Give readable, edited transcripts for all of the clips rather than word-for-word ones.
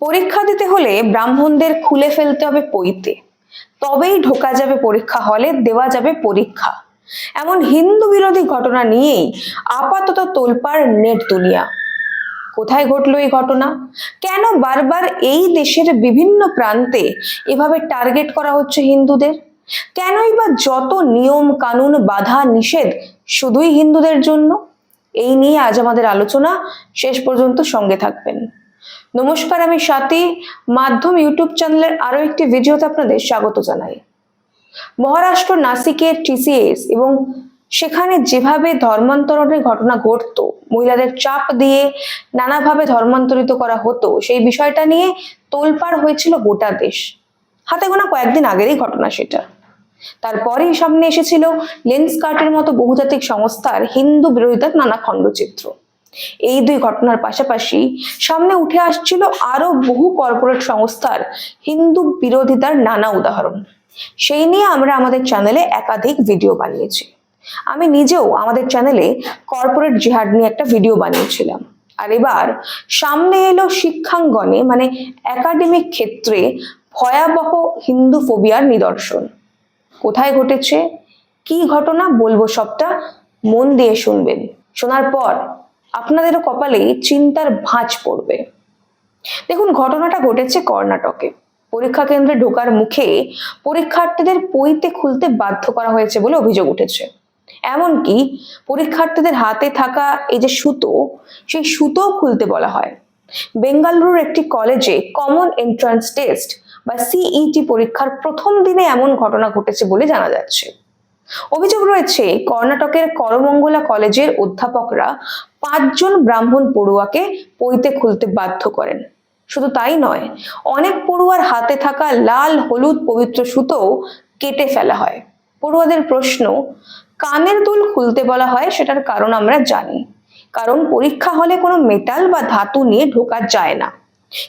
পরীক্ষা দিতে হলে ব্রাহ্মণদের খুলে ফেলতে হবে পইতে, তবেই ঢোকা যাবে পরীক্ষা হলে, দেওয়া যাবে পরীক্ষা। এমন হিন্দু বিরোধী ঘটনা নিয়েই আপাতত তোলপাড় নেট দুনিয়া। কোথায় ঘটলো এই ঘটনা? কেন বারবার এই দেশের বিভিন্ন প্রান্তে এভাবে টার্গেট করা হচ্ছে হিন্দুদের? কেনই বা যত নিয়ম কানুন বাধা নিষেধ শুধুই হিন্দুদের জন্য? এই নিয়ে আজ আমাদের আলোচনা, শেষ পর্যন্ত সঙ্গে থাকবেন। নমস্কার, আমি স্বাতী, মাধ্যম ইউটিউব চ্যানেলের আরো একটি ভিডিওতে আপনাদের স্বাগত জানাই। মহারাষ্ট্র নাসিকের টিসিএস এবং সেখানে যেভাবে ধর্মান্তরণের ঘটনা ঘটতো, মহিলাদের চাপ দিয়ে নানাভাবে ধর্মান্তরিত করা হতো, সেই বিষয়টা নিয়ে তোলপাড় হয়েছিল গোটা দেশ। হাতে গোনা কয়েকদিন আগেরই ঘটনা সেটা। তারপরেই সামনে এসেছিল লেন্সকার্টের মতো বহুজাতিক সংস্থার হিন্দু বিরোধিতার নানা খণ্ডচিত্র। এই দুই ঘটনার পাশাপাশি সামনে উঠে আসছিল আরো বহু কর্পোরেট সংস্থার হিন্দু বিরোধিতার নানা উদাহরণ। সেই নিয়ে আমরা আমাদের চ্যানেলে একাধিক ভিডিও বানিয়েছি। আমি নিজেও আমাদের চ্যানেলে কর্পোরেট জিহাদ নিয়ে একটা ভিডিও বানিয়েছিলাম। আর এবার সামনে এলো শিক্ষাঙ্গনে মানে একাডেমিক ক্ষেত্রে ভয়াবহ হিন্দু ফোবিয়ার নিদর্শন। কোথায় ঘটেছে, কি ঘটনা, বলবো সবটা, মন দিয়ে শুনবেন। শোনার পর আপনাদেরও কপালে চিন্তার ভাঁজ পড়বে। দেখুন, ঘটনাটা ঘটেছে কর্ণাটকে। পরীক্ষা কেন্দ্রে ঢোকার মুখে পরীক্ষার্থীদের পইতে খুলতে বাধ্য করা হয়েছে বলে অভিযোগ উঠেছে। এমনকি পরীক্ষার্থীদের হাতে থাকা এই যে সুতো, সেই সুতোও খুলতে বলা হয়। বেঙ্গালুরুর একটি কলেজে কমন এন্ট্রান্স টেস্ট বা সিইটি পরীক্ষার প্রথম দিনে এমন ঘটনা ঘটেছে বলে জানা যাচ্ছে। অভিযোগ রয়েছে কর্ণাটকের করমঙ্গলা কলেজের অধ্যাপকরা 5 জন ব্রাহ্মণ পড়ুয়াকে পইতে খুলতে বাধ্য করেন। শুধু তাই নয়, অনেক পড়ুয়ার হাতে থাকা লাল হলুদ পবিত্র সুতো কেটে ফেলা হয়। পড়ুয়াদের প্রশ্ন, কানের দুল খুলতে বলা হয়, সেটার কারণ আমরা জানি, কারণ পরীক্ষা হলে কোনো মেটাল বা ধাতু নিয়ে ঢোকা যায় না।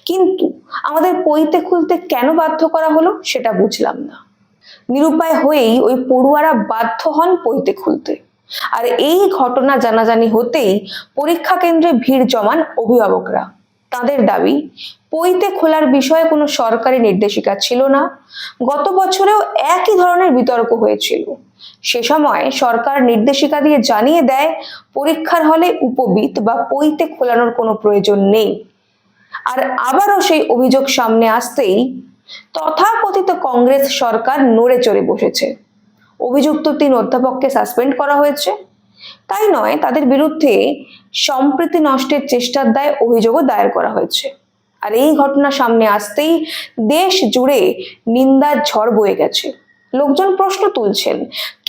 কিন্তু আমাদের পইতে খুলতে কেন বাধ্য করা হলো সেটা বুঝলাম না। নিরুপায় হয়েই ওই পড়ুয়ারা বাধ্য হন পইতে খুলতে। আর এই ঘটনা জানাজানি হতেই পরীক্ষা কেন্দ্রে ভিড় জমান অভিভাবকরা। তাদের দাবি, পইতে খোলার বিষয়ে কোনো সরকারি নির্দেশিকা ছিল না। গত বছরেও একই ধরনের বিতর্ক হয়েছিল। সে সময় সরকার নির্দেশিকা দিয়ে জানিয়ে দেয় পরীক্ষার হলে উপবীত বা পইতে খোলানোর কোনো প্রয়োজন নেই। আর আবারও সেই অভিযোগ সামনে আসতেই তথাকথিত কংগ্রেস সরকার নড়ে চড়ে বসেছে। অভিযুক্ত 3 অধ্যাপককে সাসপেন্ড করা হয়েছে। তাই নয়, তাদের বিরুদ্ধে সম্প্রীতি নষ্টের চেষ্টার দায়ে অভিযোগও দায়ের করা হয়েছে। আর এই ঘটনা সামনে আসতেই দেশ জুড়ে নিন্দার ঝড় বয়ে গেছে। লোকজন প্রশ্ন তুলছেন,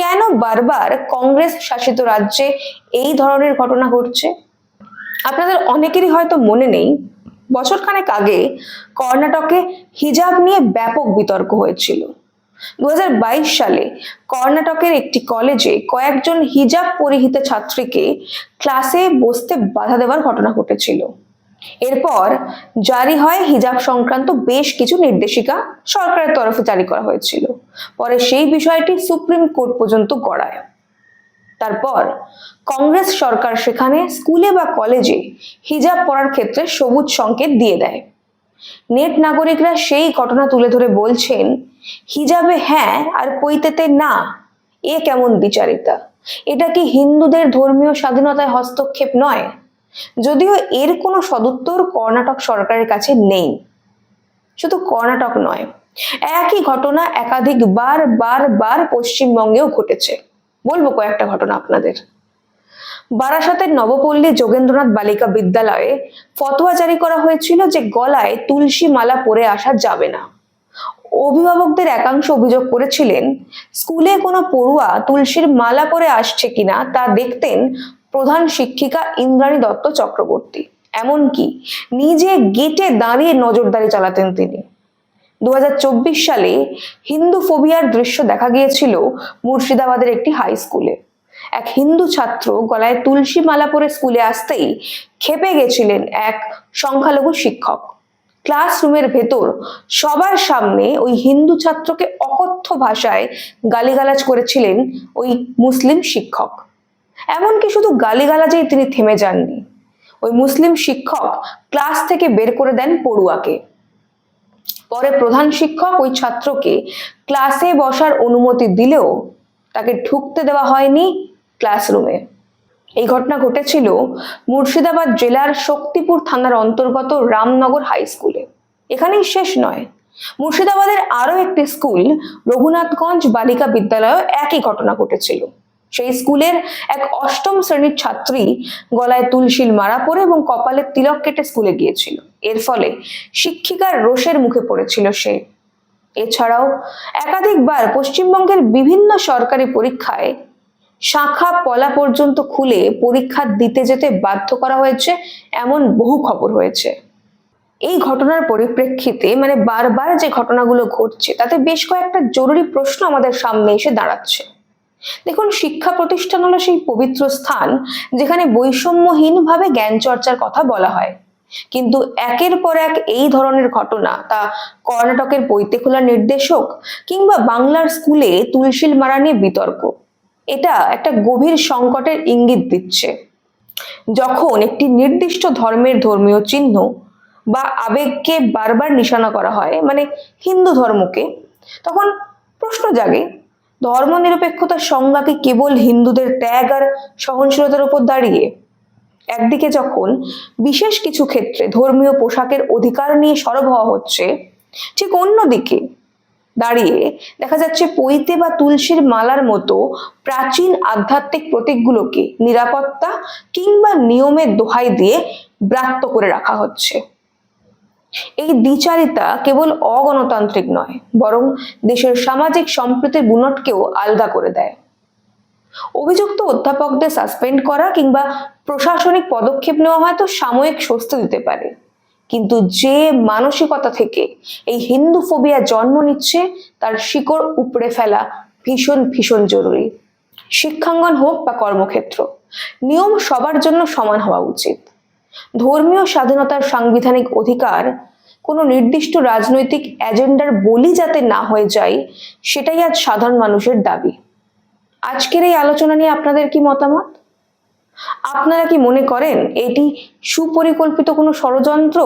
কেন বারবার কংগ্রেস শাসিত রাজ্যে এই ধরনের ঘটনা ঘটছে? আপনাদের অনেকেরই হয়তো মনে নেই, বছরখানেক আগে কর্ণাটকে হিজাব নিয়ে ব্যাপক বিতর্ক হয়েছিল। 2022 সালে কর্ণাটকের একটি কলেজে কয়েকজন হিজাব পরিহিত ছাত্রীকে ক্লাসে বসতে বাধা দেওয়ার ঘটনা ঘটেছিল। এরপর জারি হয় হিজাব সংক্রান্ত বেশ কিছু নির্দেশিকা, সরকারের তরফে জারি করা হয়েছিল। পরে সেই বিষয়টি সুপ্রিম কোর্ট পর্যন্ত গড়ায়। তারপর কংগ্রেস সরকার সেখানে স্কুলে বা কলেজে হিজাব পরার ক্ষেত্রে সবুজ সংকেত দিয়ে দেয়। নেট নাগরিকরা সেই ঘটনা তুলে ধরে বলছেন, হিজাবে হ্যাঁ আর পইতেতে না, এ কেমন বিচারিতা? এটা কি হিন্দুদের ধর্মীয় স্বাধীনতায় হস্তক্ষেপ নয়? যদিও এর কোনো সদুত্তর কর্ণাটক সরকারের কাছে নেই। শুধু কর্ণাটক নয়, একই ঘটনা একাধিক বার পশ্চিমবঙ্গেও ঘটেছে। বলবো কয়েকটা ঘটনা আপনাদের। বারাসাতের নবপল্লী যোগেন্দ্রনাথ বালিকা বিদ্যালয়ে ফতোয়া জারি করা হয়েছিল যে গলায় তুলসী মালা পরে আসা যাবে না। অভিভাবকদের একাংশ অভিযোগ করেছিলেন, স্কুলে কোনো পড়ুয়া তুলসীর মালা পরে আসছে কিনা তা দেখতেন প্রধান শিক্ষিকা ইন্দ্রাণী দত্ত চক্রবর্তী। এমনকি নিজে গেটে দাঁড়িয়ে নজরদারি চালাতেন তিনি। 2024 সালে হিন্দু ফোবিয়ার দৃশ্য দেখা গিয়েছিল মুর্শিদাবাদের একটি হাই স্কুলে। এক হিন্দু ছাত্র গলায় তুলসী মালা পরে স্কুলে আসতেই ক্ষেপে গেছিলেন এক সংখ্যালঘু শিক্ষক। ক্লাসরুমের ভেতর সবার সামনে ওই হিন্দু ছাত্রকে অকথ্য ভাষায় গালিগালাজ করেছিলেন ওই মুসলিম শিক্ষক। এমনকি শুধু গালিগালাজেই তিনি থেমে যাননি, ওই মুসলিম শিক্ষক ক্লাস থেকে বের করে দেন পড়ুয়াকে। পরে প্রধান শিক্ষক ওই ছাত্রকে ক্লাসে বসার অনুমতি দিলেও তাকে ঢুকতে দেওয়া হয়নি ক্লাসরুমে। এই ঘটনা ঘটেছিল মুর্শিদাবাদ জেলার শক্তিপুর থানার অন্তর্গত রামনগর হাই স্কুলে। এখানেই শেষ নয়, মুর্শিদাবাদের আরো একটি স্কুল রঘুনাথগঞ্জ বালিকা বিদ্যালয়ে একই ঘটনা ঘটেছিল। সেই স্কুলের এক অষ্টম শ্রেণীর ছাত্রী গলায় তুলসীর মালা পরে এবং কপালে তিলক কেটে স্কুলে গিয়েছিল। এর ফলে শিক্ষিকার রোষের মুখে পড়েছিল সে। এছাড়াও একাধিকবার পশ্চিমবঙ্গের বিভিন্ন সরকারি পরীক্ষায় শাখা পলা পর্যন্ত খুলে পরীক্ষা দিতে যেতে বাধ্য করা হয়েছে, এমন বহু খবর হয়েছে। এই ঘটনার পরিপ্রেক্ষিতে বারবার যে ঘটনাগুলো ঘটছে তাতে বেশ কয়েকটা জরুরি প্রশ্ন আমাদের সামনে এসে দাঁড়াচ্ছে। দেখুন, শিক্ষা প্রতিষ্ঠান হলো সেই পবিত্র স্থান যেখানে বৈষম্যহীনভাবে জ্ঞান চর্চার কথা বলা হয়, কিন্তু একের পর এক এই ধরনের ঘটনা, তা কর্ণাটকের পৈতেখোলা নির্দেশক কিংবা বাংলার স্কুলে তুলসীর মালা নিয়ে বিতর্ক, এটা একটা গভীর সংকটের ইঙ্গিত দিচ্ছে। যখন একটি নির্দিষ্ট ধর্মের ধর্মীয় চিহ্ন বা আবেগকে বারবার নিশানা করা হয়, হিন্দু ধর্মকে, তখন প্রশ্ন জাগে, ধর্মনিরপেক্ষতার সংজ্ঞা কি কেবল হিন্দুদের ত্যাগ আর সহনশীলতার উপর দাঁড়িয়ে? একদিকে যখন বিশেষ কিছু ক্ষেত্রে ধর্মীয় পোশাকের অধিকার নিয়ে সরব হওয়া হচ্ছে, ঠিক অন্যদিকে দাঁড়িয়ে দেখা যাচ্ছে পৈতে বা তুলসীর মালার মতো প্রাচীন আধ্যাত্মিক প্রতীকগুলোকে নিরাপত্তা কিংবা নিয়মের দোহাই দিয়ে ব্রাত্য করে রাখা হচ্ছে। এই দ্বিচারিতা কেবল অগণতান্ত্রিক নয়, বরং দেশের সামাজিক সম্প্রীতির বুনটকেও আলগা করে দেয়। অভিযুক্ত অধ্যাপকদের সাসপেন্ড করা কিংবা প্রশাসনিক পদক্ষেপ নেওয়া হয়তো সাময়িক স্বস্তি দিতে পারে, কিন্তু যে মানসিকতা থেকে এই হিন্দু ফোবিয়া জন্ম নিচ্ছে তার শিকড় উপড়ে ফেলা ভীষণ ভীষণ জরুরি। শিক্ষাঙ্গন হোক বা কর্মক্ষেত্র, নিয়ম সবার জন্য সমান হওয়া উচিত। ধর্মীয় স্বাধীনতার সাংবিধানিক অধিকার কোনো নির্দিষ্ট রাজনৈতিক এজেন্ডার বলি যাতে না হয়ে যায়, সেটাই আজ সাধারণ মানুষের দাবি। আজকের এই আলোচনা নিয়ে আপনাদের কি মতামত? আপনারা কি মনে করেন এটি সুপরিকল্পিত কোনো ষড়যন্ত্র,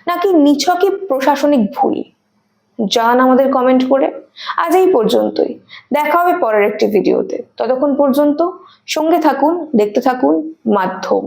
নাকি নিছকই প্রশাসনিক ভুল? জানান আমাদের কমেন্ট করে। আজ এই পর্যন্তই, দেখা হবে পরের একটি ভিডিওতে। ততক্ষণ পর্যন্ত সঙ্গে থাকুন, দেখতে থাকুন মাধ্যম।